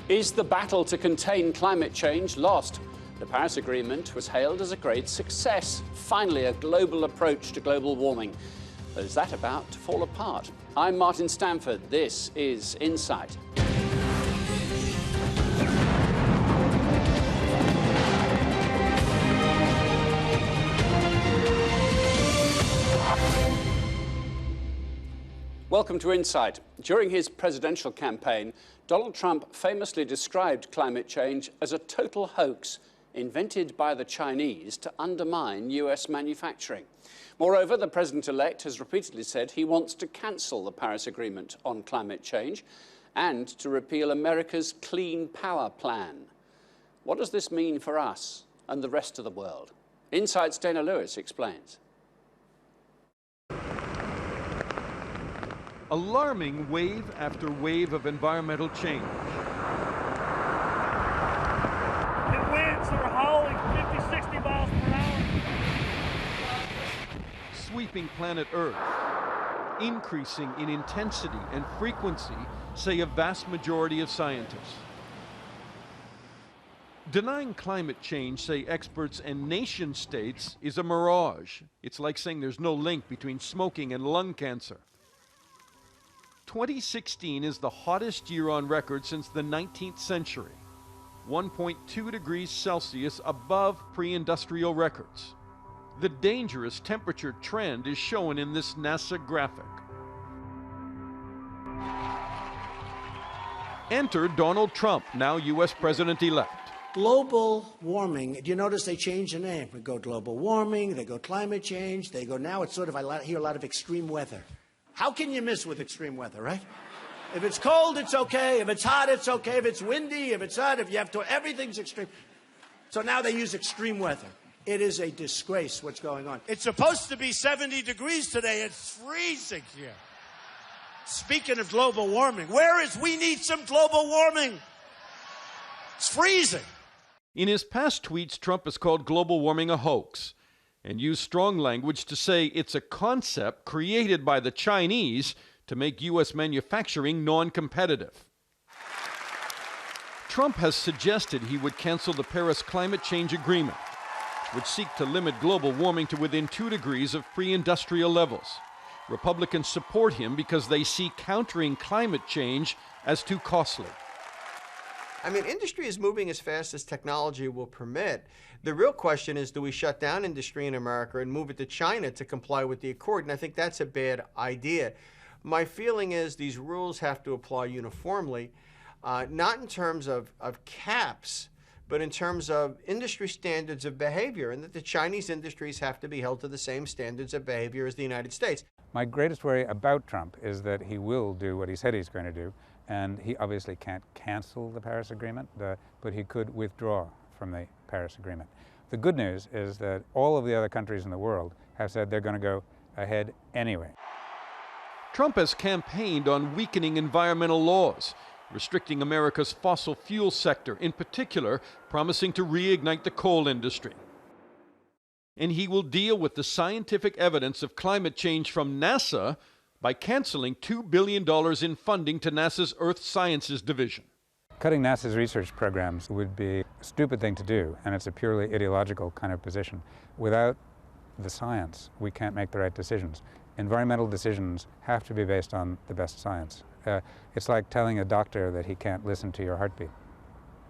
Is the battle to contain climate change lost? The Paris Agreement was hailed as a great success. Finally, a global approach to global warming. But is that about to fall apart? I'm Martin Stanford. This is Insight. Welcome to Insight. During his presidential campaign, Donald Trump famously described climate change as a total hoax invented by the Chinese to undermine US manufacturing. Moreover, the president-elect has repeatedly said he wants to cancel the Paris Agreement on climate change and to repeal America's Clean Power Plan. What does this mean for us and the rest of the world? Insight's Dana Lewis explains. Alarming wave after wave of environmental change. The winds are howling 50, 60 miles per hour. Sweeping planet Earth, increasing in intensity and frequency, say a vast majority of scientists. Denying climate change, say experts and nation states, is a mirage. It's like saying there's no link between smoking and lung cancer. 2016 is the hottest year on record since the 19th century, 1.2 degrees Celsius above pre-industrial records. The dangerous temperature trend is shown in this NASA graphic. Enter Donald Trump, now US President-elect. Global warming, do you notice they changed the name? We go global warming, they go climate change, they go now it's sort of, I hear a lot of extreme weather. How can you miss with extreme weather, right? If it's cold, it's okay. If it's hot, it's okay. If it's windy, if it's hot, if you have to, everything's extreme. So now they use extreme weather. It is a disgrace what's going on. It's supposed to be 70 degrees today. It's freezing here. Speaking of global warming, we need some global warming. It's freezing. In his past tweets, Trump has called global warming a hoax and used strong language to say it's a concept created by the Chinese to make U.S. manufacturing non-competitive. Trump has suggested he would cancel the Paris Climate Change Agreement, which would seek to limit global warming to within 2 degrees of pre-industrial levels. Republicans support him because they see countering climate change as too costly. I mean, industry is moving as fast as technology will permit. The real question is, do we shut down industry in America and move it to China to comply with the accord? And I think that's a bad idea. My feeling is these rules have to apply uniformly, not in terms of caps, but in terms of industry standards of behavior, and that the Chinese industries have to be held to the same standards of behavior as the United States. My greatest worry about Trump is that he will do what he said he's going to do. And he obviously can't cancel the Paris Agreement, but he could withdraw from the Paris Agreement. The good news is that all of the other countries in the world have said they're going to go ahead anyway. Trump has campaigned on weakening environmental laws, restricting America's fossil fuel sector, in particular, promising to reignite the coal industry. And he will deal with the scientific evidence of climate change from NASA by canceling $2 billion in funding to NASA's Earth Sciences Division. Cutting NASA's research programs would be a stupid thing to do, and it's a purely ideological kind of position. Without the science, we can't make the right decisions. Environmental decisions have to be based on the best science. It's like telling a doctor that he can't listen to your heartbeat.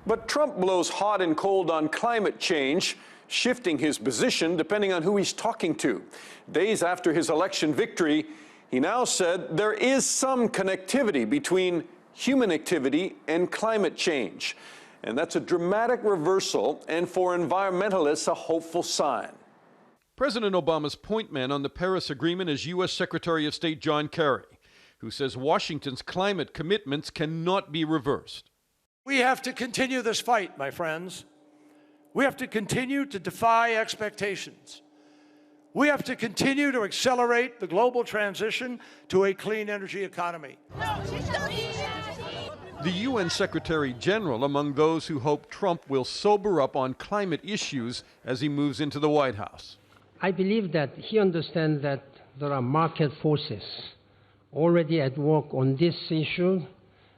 But Trump blows hot and cold on climate change, shifting his position depending on who he's talking to. Days after his election victory, he now said there is some connectivity between human activity and climate change. And that's a dramatic reversal, and for environmentalists, a hopeful sign. President Obama's point man on the Paris Agreement is U.S. Secretary of State John Kerry, who says Washington's climate commitments cannot be reversed. We have to continue this fight, my friends. We have to continue to defy expectations. We have to continue to accelerate the global transition to a clean energy economy. The UN Secretary General among those who hope Trump will sober up on climate issues as he moves into the White House. I believe that he understands that there are market forces already at work on this issue,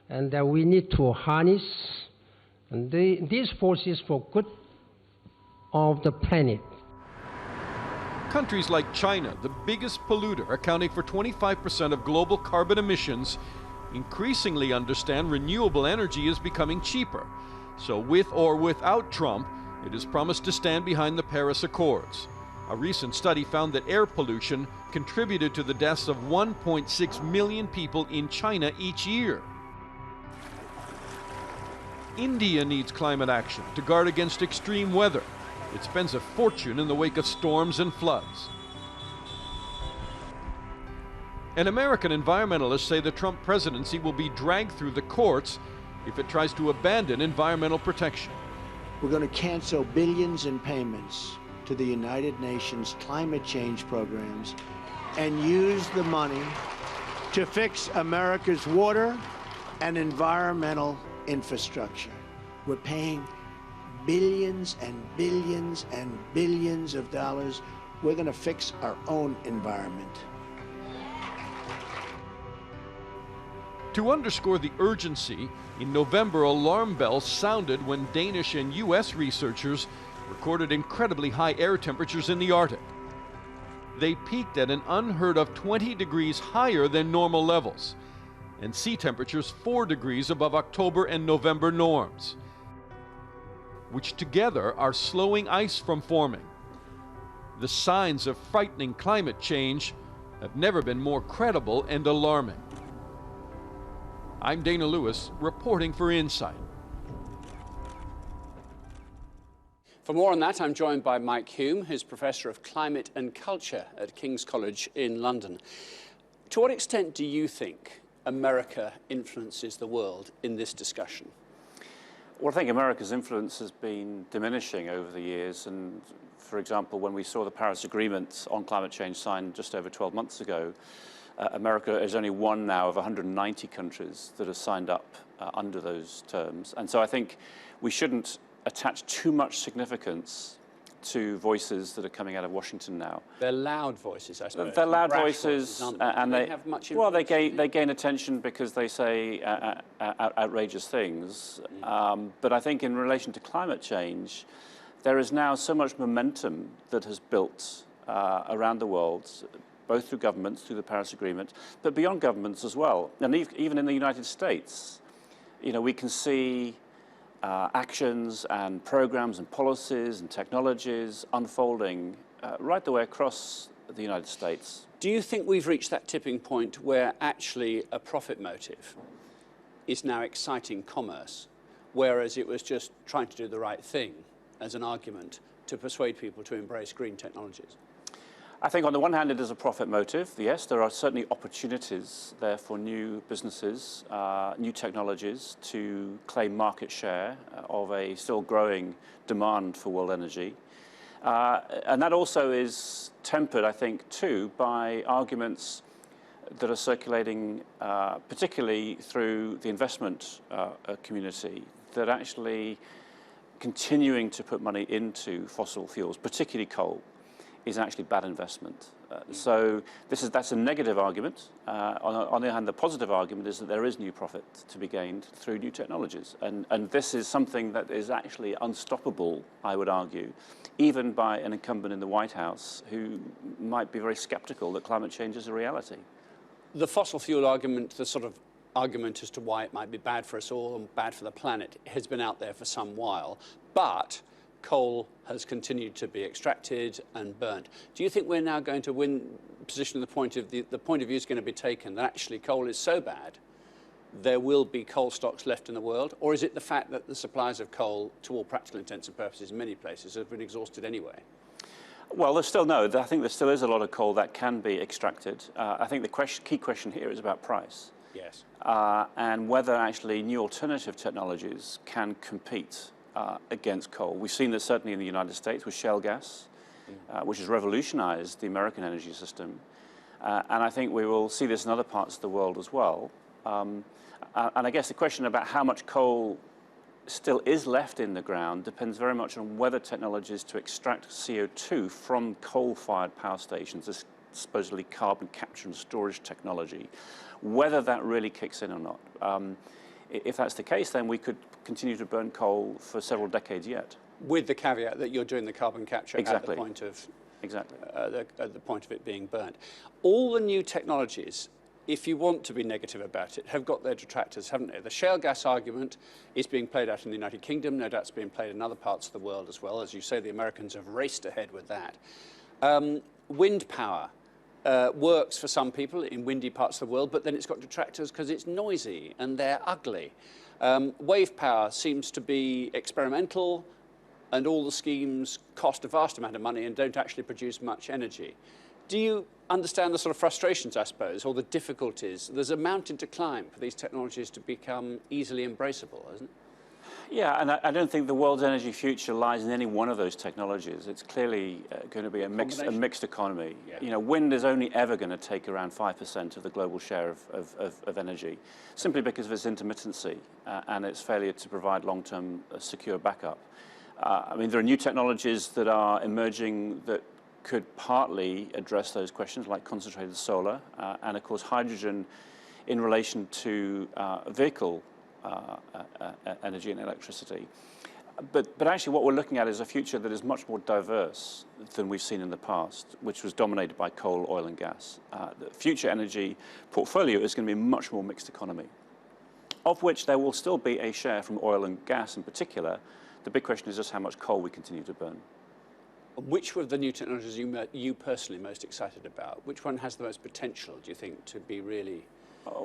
and that we need to harness And these forces for good of the planet. Countries like China, the biggest polluter, accounting for 25% of global carbon emissions, increasingly understand renewable energy is becoming cheaper. So with or without Trump, it is promised to stand behind the Paris Accords. A recent study found that air pollution contributed to the deaths of 1.6 million people in China each year. India needs climate action to guard against extreme weather. It spends a fortune in the wake of storms and floods. And American environmentalists say the Trump presidency will be dragged through the courts if it tries to abandon environmental protection. We're going to cancel billions in payments to the United Nations climate change programs and use the money to fix America's water and environmental infrastructure. We're paying billions and billions and billions of dollars. We're going to fix our own environment. To underscore the urgency, in November alarm bells sounded when Danish and US researchers recorded incredibly high air temperatures in the Arctic. They peaked at an unheard of 20 degrees higher than normal levels, and sea temperatures 4 degrees above October and November norms, which together are slowing ice from forming. The signs of frightening climate change have never been more credible and alarming. I'm Dana Lewis, reporting for Insight. For more on that, I'm joined by Mike Hume, who's Professor of Climate and Culture at King's College in London. To what extent do you think America influences the world in this discussion? Well, I think America's influence has been diminishing over the years. And for example, when we saw the Paris Agreement on climate change signed just over 12 months ago, America is only one now of 190 countries that have signed up under those terms. And so I think we shouldn't attach too much significance to voices that are coming out of Washington now. They're loud voices, I suppose. They're loud voices, and they have much well, influence. they gain attention because they say outrageous things. But I think in relation to climate change, there is now so much momentum that has built around the world, both through governments, through the Paris Agreement, but beyond governments as well. And even in the United States, you know, we can see actions and programs and policies and technologies unfolding right the way across the United States. Do you think we've reached that tipping point where actually a profit motive is now exciting commerce, whereas it was just trying to do the right thing as an argument to persuade people to embrace green technologies? I think on the one hand it is a profit motive. Yes, there are certainly opportunities there for new businesses, new technologies to claim market share of a still growing demand for world energy. And that also is tempered, I think, too, by arguments that are circulating, particularly through the investment community, that actually continuing to put money into fossil fuels, particularly coal, is actually bad investment. So that's a negative argument. On the other hand, the positive argument is that there is new profit to be gained through new technologies. And this is something that is actually unstoppable, I would argue, even by an incumbent in the White House who might be very skeptical that climate change is a reality. The fossil fuel argument, the sort of argument as to why it might be bad for us all and bad for the planet, has been out there for some while. But coal has continued to be extracted and burnt. Do you think we're now going to position the point of view is going to be taken that actually coal is so bad there will be coal stocks left in the world? Or is it the fact that the supplies of coal, to all practical intents and purposes, in many places have been exhausted anyway? Well, I think there still is a lot of coal that can be extracted. I think the key question here is about price. Yes. And whether actually new alternative technologies can compete against coal. We've seen this certainly in the United States with shale gas, which has revolutionized the American energy system. And I think we will see this in other parts of the world as well. And I guess the question about how much coal still is left in the ground depends very much on whether technologies to extract CO2 from coal-fired power stations, this supposedly carbon capture and storage technology, whether that really kicks in or not. If that's the case, then we could continue to burn coal for several decades yet. With the caveat that you're doing the carbon capture Exactly. at the point of Exactly. At the point of it being burnt. All the new technologies, if you want to be negative about it, have got their detractors, haven't they? The shale gas argument is being played out in the United Kingdom. No doubt it's being played in other parts of the world as well. As you say, the Americans have raced ahead with that. Wind power works for some people in windy parts of the world, but then it's got detractors because it's noisy and they're ugly. Wave power seems to be experimental, and all the schemes cost a vast amount of money and don't actually produce much energy. Do you understand the sort of frustrations, I suppose, or the difficulties? There's a mountain to climb for these technologies to become easily embraceable, isn't it? Yeah, and I don't think the world's energy future lies in any one of those technologies. It's clearly going to be a mixed economy. Yeah. You know, wind is only ever going to take around 5% of the global share of energy, simply because of its intermittency and its failure to provide long-term secure backup. I mean, there are new technologies that are emerging that could partly address those questions, like concentrated solar, and of course hydrogen in relation to vehicle energy and electricity. But actually what we're looking at is a future that is much more diverse than we've seen in the past, which was dominated by coal, oil and gas. The future energy portfolio is going to be a much more mixed economy, of which there will still be a share from oil and gas in particular. The big question is just how much coal we continue to burn. Which of the new technologies you personally most excited about? Which one has the most potential, do you think, to be really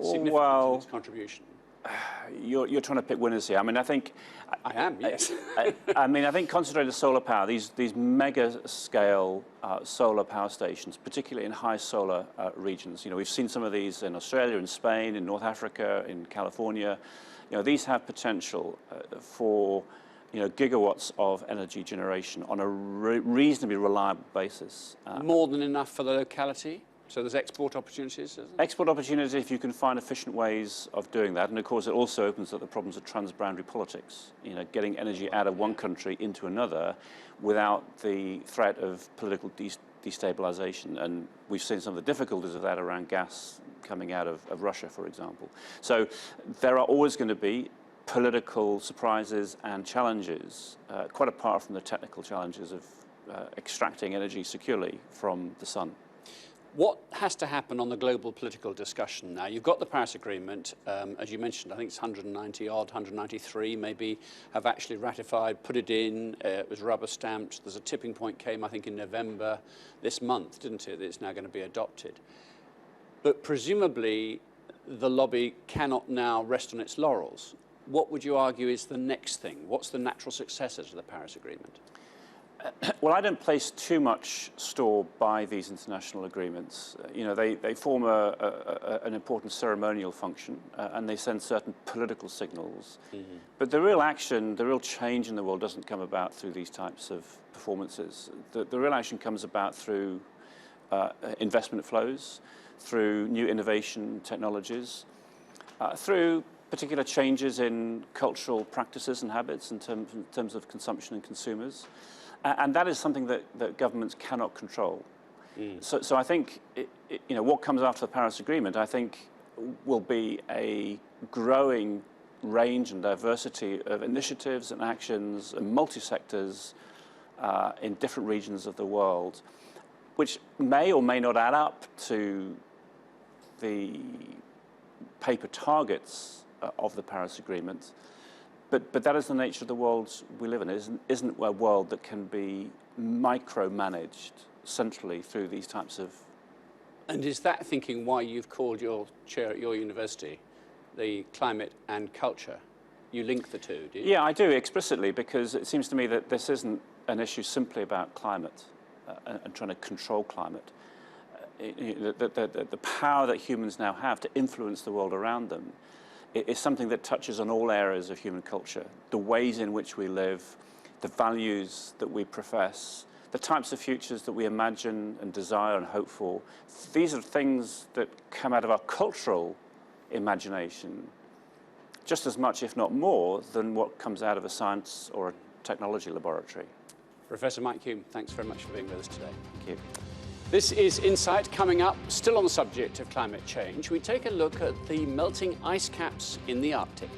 significant in its contribution? You're trying to pick winners here. I mean, I think... I am, yes. I mean, I think concentrated solar power, these mega-scale solar power stations, particularly in high solar regions. You know, we've seen some of these in Australia, in Spain, in North Africa, in California. You know, these have potential for, you know, gigawatts of energy generation on a reasonably reliable basis. More than enough for the locality? So there's export opportunities, isn't there? Export opportunities if you can find efficient ways of doing that. And of course, it also opens up the problems of transboundary politics. You know, getting energy out of one country into another without the threat of political destabilization. And we've seen some of the difficulties of that around gas coming out of Russia, for example. So there are always going to be political surprises and challenges, quite apart from the technical challenges of extracting energy securely from the sun. What has to happen on the global political discussion now? You've got the Paris Agreement, as you mentioned, I think it's 190 odd, 193 maybe have actually ratified, put it in, it was rubber stamped. There's a tipping point came, I think, in November this month, didn't it? It's now going to be adopted. But presumably the lobby cannot now rest on its laurels. What would you argue is the next thing? What's the natural successor to the Paris Agreement? Well, I don't place too much store by these international agreements. You know, they form an important ceremonial function and they send certain political signals. Mm-hmm. But the real action, the real change in the world doesn't come about through these types of performances. The real action comes about through investment flows, through new innovation technologies, through particular changes in cultural practices and habits in terms of consumption and consumers. And that is something that governments cannot control. Mm. So I think, you know, what comes after the Paris Agreement, I think, will be a growing range and diversity of initiatives and actions and multi-sectors in different regions of the world, which may or may not add up to the paper targets of the Paris Agreement. But that is the nature of the world we live in. It isn't a world that can be micromanaged centrally through these types of... And is that thinking why you've called your chair at your university the climate and culture? You link the two, do you? Yeah, I do, explicitly, because it seems to me that this isn't an issue simply about climate and trying to control climate. The power that humans now have to influence the world around them is something that touches on all areas of human culture, the ways in which we live, the values that we profess, the types of futures that we imagine and desire and hope for. These are things that come out of our cultural imagination just as much, if not more, than what comes out of a science or a technology laboratory. Professor Mike Hulme, thanks very much for being with us today. Thank you. This is Insight. Coming up, still on the subject of climate change, we take a look at the melting ice caps in the Arctic.